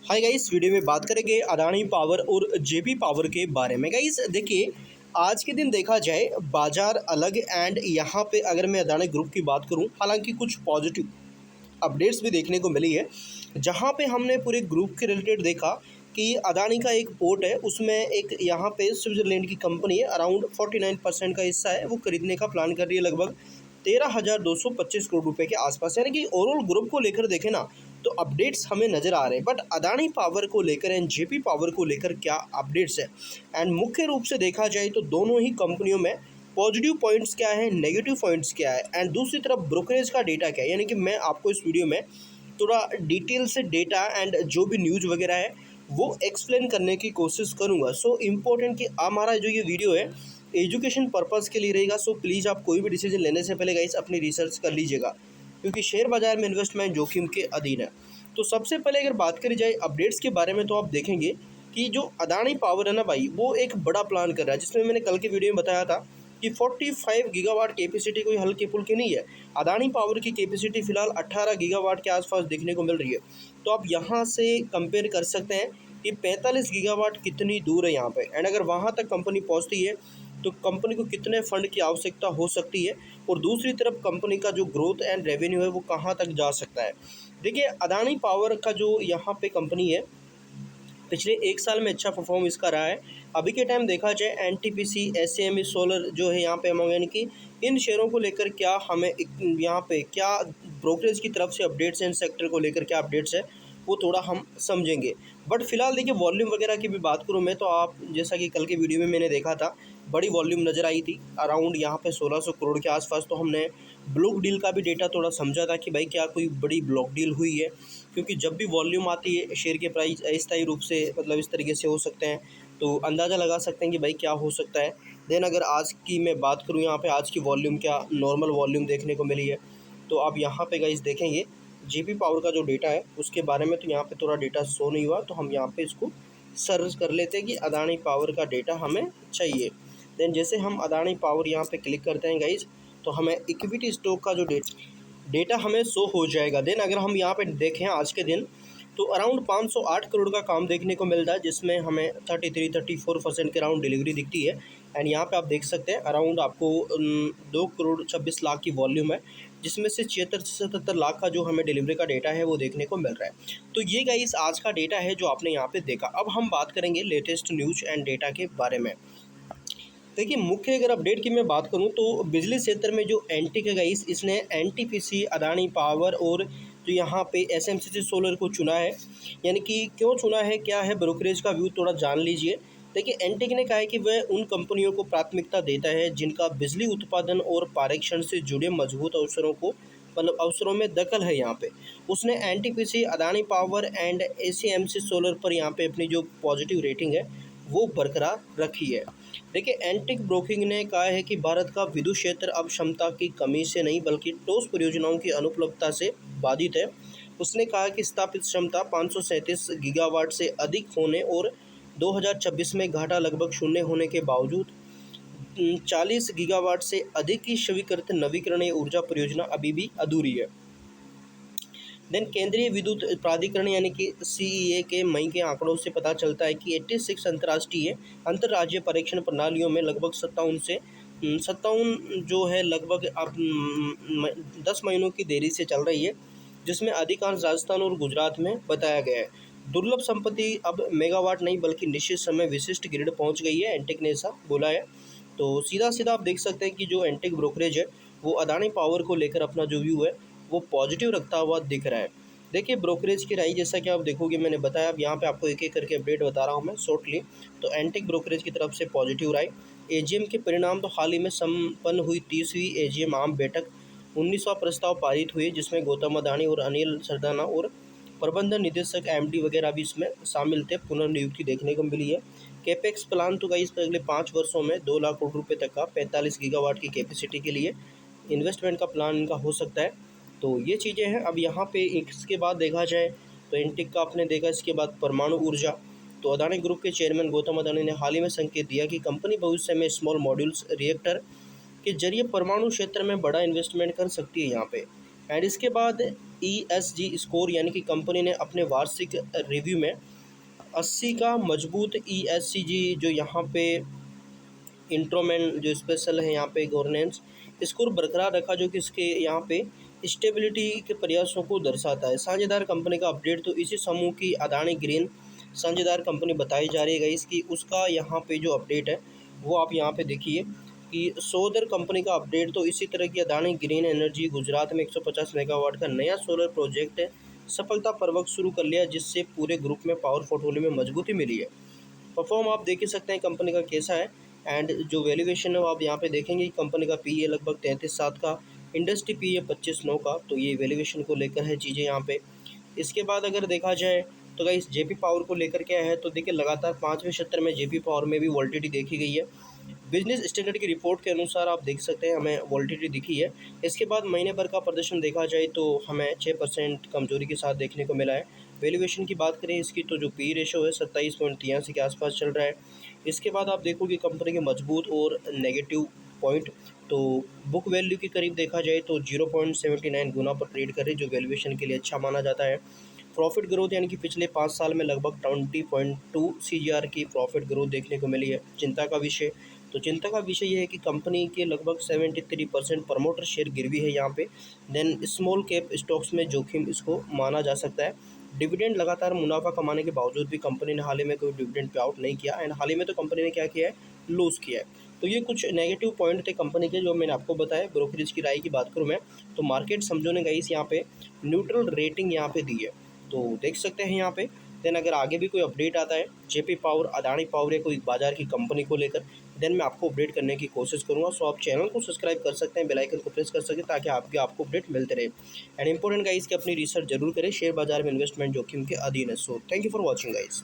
Hi guys, video में बात करेंगे अदानी पावर और जेपी पावर के बारे में। गाइस देखिए, आज के दिन देखा जाए बाजार अलग एंड यहाँ पे अगर मैं अदानी ग्रुप की बात करूँ, हालांकि कुछ पॉजिटिव अपडेट्स भी देखने को मिली है। जहाँ पे हमने पूरे ग्रुप के रिलेटेड देखा कि अदानी का एक पोर्ट है, उसमें एक यहाँ पे स्विट्जरलैंड की कंपनी है, अराउंड 49% का हिस्सा है, वो खरीदने का प्लान कर रही है लगभग 13,225 करोड़ रुपए के आसपास। यानी कि ओवरऑल ग्रुप को लेकर देखें ना, तो अपडेट्स हमें नज़र आ रहे हैं। बट अदानी पावर को लेकर एंड जेपी पावर को लेकर क्या अपडेट्स है, एंड मुख्य रूप से देखा जाए तो दोनों ही कंपनियों में पॉजिटिव पॉइंट्स क्या है, नेगेटिव पॉइंट्स क्या है, एंड दूसरी तरफ ब्रोकरेज का डेटा क्या है। यानी कि मैं आपको इस वीडियो में थोड़ा डिटेल से डेटा एंड जो भी न्यूज़ वगैरह है वो एक्सप्लेन करने की कोशिश करूँगा। सो इम्पोर्टेंट कि हमारा जो ये वीडियो है एजुकेशन पर्पज़ के लिए रहेगा। सो प्लीज़ आप कोई भी डिसीजन लेने से पहले गाइस अपनी रिसर्च कर लीजिएगा, क्योंकि शेयर बाजार में इन्वेस्टमेंट जोखिम के अधीन है। तो सबसे पहले अगर बात करी जाए अपडेट्स के बारे में, तो आप देखेंगे कि जो अदानी पावर है ना भाई, वो एक बड़ा प्लान कर रहा है, जिसमें मैंने कल की वीडियो में बताया था कि 45 गीगावाट कैपेसिटी कोई हल्की फुल्की नहीं है। अदानी पावर की कैपेसिटी फिलहाल 18 गीगावाट के आसपास देखने को मिल रही है। तो आप यहाँ से कंपेयर कर सकते हैं कि 45 गीगावाट कितनी दूर है यहाँ पे, एंड अगर वहाँ तक कंपनी पहुँचती है तो कंपनी को कितने फंड की आवश्यकता हो सकती है, और दूसरी तरफ कंपनी का जो ग्रोथ एंड रेवेन्यू है वो कहाँ तक जा सकता है। देखिए, अदानी पावर का जो यहाँ पे कंपनी है, पिछले एक साल में अच्छा परफॉर्म इसका रहा है। अभी के टाइम देखा जाए एनटीपीसी, एसएमई सोलर जो है यहाँ पे अमाउंट, यानी कि इन शेयरों को लेकर क्या हमें यहाँ पे क्या ब्रोकरेज की तरफ से अपडेट्स हैं, इन सेक्टर को लेकर क्या अपडेट्स है वो थोड़ा हम समझेंगे। बट फिलहाल देखिए, वॉल्यूम वगैरह की भी बात करूँ मैं, तो आप जैसा कि कल के वीडियो में मैंने देखा था, बड़ी वॉल्यूम नज़र आई थी अराउंड यहाँ पे 1600 करोड़ के आसपास। तो हमने ब्लॉक डील का भी डेटा थोड़ा समझा था कि भाई क्या कोई बड़ी ब्लॉक डील हुई है, क्योंकि जब भी वॉल्यूम आती है शेयर के प्राइस अस्थायी रूप से मतलब इस तरीके से हो सकते हैं, तो अंदाज़ा लगा सकते हैं कि भाई क्या हो सकता है। देन अगर आज की मैं बात करूँ, यहाँ पे आज की वॉल्यूम क्या नॉर्मल वॉल्यूम देखने को मिली है, तो आप यहाँ पे गाइस देखेंगे जेपी पावर का जो डेटा है उसके बारे में, तो यहाँ पे थोड़ा डेटा शो नहीं हुआ, तो हम यहाँ पे इसको सर्च कर लेते हैं कि अदानी पावर का डेटा हमें चाहिए। देन जैसे हम अदानी पावर यहाँ पे क्लिक करते हैं गाइस, तो हमें इक्विटी स्टॉक का जो डेटा हमें शो हो जाएगा। देन अगर हम यहाँ पे देखें आज के दिन, तो अराउंड 508 करोड़ का काम देखने को मिल रहा है, जिसमें हमें 33-34% के अराउंड डिलीवरी दिखती है। एंड यहाँ पे आप देख सकते हैं अराउंड आपको 2 करोड़ 26 लाख की वॉल्यूम है, जिसमें से 76 से 77 लाख का जो हमें डिलीवरी का डेटा है वो देखने को मिल रहा है। तो ये गाइस आज का डेटा है जो आपने यहाँ पे देखा। अब हम बात करेंगे लेटेस्ट न्यूज़ एंड डेटा के बारे में। देखिए, मुख्य अगर अपडेट की मैं बात करूं, तो बिजली क्षेत्र में जो एंटिक है गाइस, इसने एनटीपीसी, अदानी पावर और जो यहाँ पे एसएमसीसी सोलर को चुना है। यानी कि क्यों चुना है, क्या है ब्रोकरेज का व्यू, थोड़ा जान लीजिए। देखिए, एंटिक ने कहा है कि वह उन कंपनियों को प्राथमिकता देता है जिनका बिजली उत्पादन और पारेषण से जुड़े मजबूत अवसरों को मतलब अवसरों में दखल है। यहाँ पे उसने NTPC, Adani power and ACMC solar पर यहाँ पे अपनी जो पॉजिटिव रेटिंग है वो बरकरार रखी है। देखिए, एंटिक ब्रोकिंग ने कहा है कि भारत का विद्युत क्षेत्र अब क्षमता की कमी से नहीं बल्कि ठोस परियोजनाओं की अनुपलब्धता से बाधित है। उसने कहा कि स्थापित क्षमता 537 गीगावाट से अधिक होने और 2026 में घाटा लगभग शून्य होने के बावजूद 40 गीगावाट से अधिक की स्वीकृत नवीकरणीय ऊर्जा परियोजना अभी भी अधूरी है। देन केंद्रीय विद्युत प्राधिकरण यानी कि सीईए के मई के आंकड़ों से पता चलता है कि 86 अंतर्राष्ट्रीय अंतर्राज्यीय परीक्षण प्रणालियों में लगभग 57 जो है लगभग अब 10 महीनों की देरी से चल रही है, जिसमें अधिकांश राजस्थान और गुजरात में बताया गया है। दुर्लभ संपत्ति अब मेगावाट नहीं बल्कि निश्चित समय विशिष्ट ग्रिड पहुंच गई है, एंटेक ने ऐसा बोला है। तो सीधा सीधा आप देख सकते हैं कि जो एंटेक ब्रोकरेज है वो अदानी पावर को लेकर अपना जो व्यू है वो पॉजिटिव रखता हुआ दिख रहा है। देखिए, ब्रोकरेज की राय जैसा कि आप देखोगे, मैंने बताया, अब यहाँ पे आपको एक एक करके अपडेट बता रहा हूँ मैं शॉर्टली। तो एंटिक ब्रोकरेज की तरफ से पॉजिटिव राय। एजीएम के परिणाम, तो हाल ही में संपन्न हुई 30वीं एजीएम आम बैठक 19वां प्रस्ताव पारित हुए, जिसमें गौतम अदानी और अनिल सरदाना और प्रबंधन निदेशक एमडी वगैरह भी इसमें शामिल थे। पुनर्नियुक्ति देखने को मिली है। कैपेक्स प्लान, तो गाइस अगले 5 वर्षों में 2 लाख करोड़ रुपये तक का 45 गीगावाट की कैपेसिटी के लिए इन्वेस्टमेंट का प्लान इनका हो सकता है। तो ये चीज़ें हैं। अब यहाँ पे इसके बाद देखा जाए तो एंटिक का आपने देखा, इसके बाद परमाणु ऊर्जा। तो अदानी ग्रुप के चेयरमैन गौतम अदानी ने हाल ही में संकेत दिया कि कंपनी भविष्य में स्मॉल मॉड्यूल्स रिएक्टर के जरिए परमाणु क्षेत्र में बड़ा इन्वेस्टमेंट कर सकती है यहाँ पे। एंड इसके बाद ESG स्कोर यानी कि कंपनी ने अपने वार्षिक रिव्यू में 80 का मजबूत ESG जो यहाँ पे इंट्रोमेंट जो स्पेशल है यहाँ पे गवर्नेंस स्कोर बरकरार रखा, जो कि इसके यहाँ पे स्टेबिलिटी के प्रयासों को दर्शाता है। साझेदार कंपनी का अपडेट, तो इसी समूह की अदानी ग्रीन साझेदार कंपनी बताई जा रही है इसकी, उसका यहाँ पे जो अपडेट है वो आप यहाँ पे देखिए कि सोलर कंपनी का अपडेट। तो इसी तरह की अदानी ग्रीन एनर्जी गुजरात में 150 मेगावाट का नया सोलर प्रोजेक्ट सफलतापूर्वक शुरू कर लिया, जिससे पूरे ग्रुप में पावर पोर्टफोलियो में मजबूती मिली है। परफॉर्म आप देख ही सकते हैं कंपनी का कैसा है। एंड जो वैल्यूएशन है वो आप यहाँ पे देखेंगे, कंपनी का पीए लगभग 33.7 का, इंडस्ट्री पीए 25.9 का। तो ये वैल्यूएशन को लेकर है चीज़ें यहाँ पे। इसके बाद अगर देखा जाए तो गाइस जेपी पावर को लेकर क्या है, तो देखिए लगातार 5वें सत्र में जेपी पावर में भी वोल्टिलिटी देखी गई है। बिजनेस स्टैंडर्ड की रिपोर्ट के अनुसार आप देख सकते हैं हमें वोल्टिलिटी दिखी है। इसके बाद महीने भर का प्रदर्शन देखा जाए तो हमें 6% कमजोरी के साथ देखने को मिला है। वैल्यूएशन की बात करें इसकी, तो जो पी रेशो है 27.83 के आसपास चल रहा है। इसके बाद आप देखोगे कंपनी के मजबूत और नेगेटिव पॉइंट, तो बुक वैल्यू के करीब देखा जाए तो 0.79 गुना पर ट्रेड करे, जो वैल्यूएशन के लिए अच्छा माना जाता है। प्रॉफिट ग्रोथ यानी कि पिछले 5 साल में लगभग 20.2 CGR की प्रॉफिट ग्रोथ देखने को मिली है। चिंता का विषय, तो चिंता का विषय ये है कि कंपनी के लगभग 73% प्रमोटर शेयर गिरवी है यहाँ पे। देन स्मॉल कैप स्टॉक्स में जोखिम इसको माना जा सकता है। डिविडेंड लगातार मुनाफा कमाने के बावजूद भी कंपनी ने हाल ही में कोई डिविडेंड पे आउट नहीं किया, एंड हाल ही में तो कंपनी ने क्या किया है, लूज़ किया है। तो ये कुछ नेगेटिव पॉइंट थे कंपनी के जो मैंने आपको बताया। ब्रोकरेज की राय की बात करूँ मैं, तो मार्केट समझो ने गाइस यहाँ पे न्यूट्रल रेटिंग यहाँ पे दी है, तो देख सकते हैं यहाँ पे। देन अगर आगे भी कोई अपडेट आता है जेपी पावर, अदानी पावर या कोई बाजार की कंपनी को लेकर, देन मैं आपको अपडेट करने की कोशिश करूँगा। सो आप चैनल को सब्सक्राइब कर सकते हैं, बेल आइकन को प्रेस कर सकते हैं, ताकि आपको अपडेट मिलते रहे। एंड इंपॉर्टेंट गाइस कि अपनी रिसर्च जरूर करें, शेयर बाजार में इन्वेस्टमेंट जोखिम के अधीन है। So thank you for watching guys.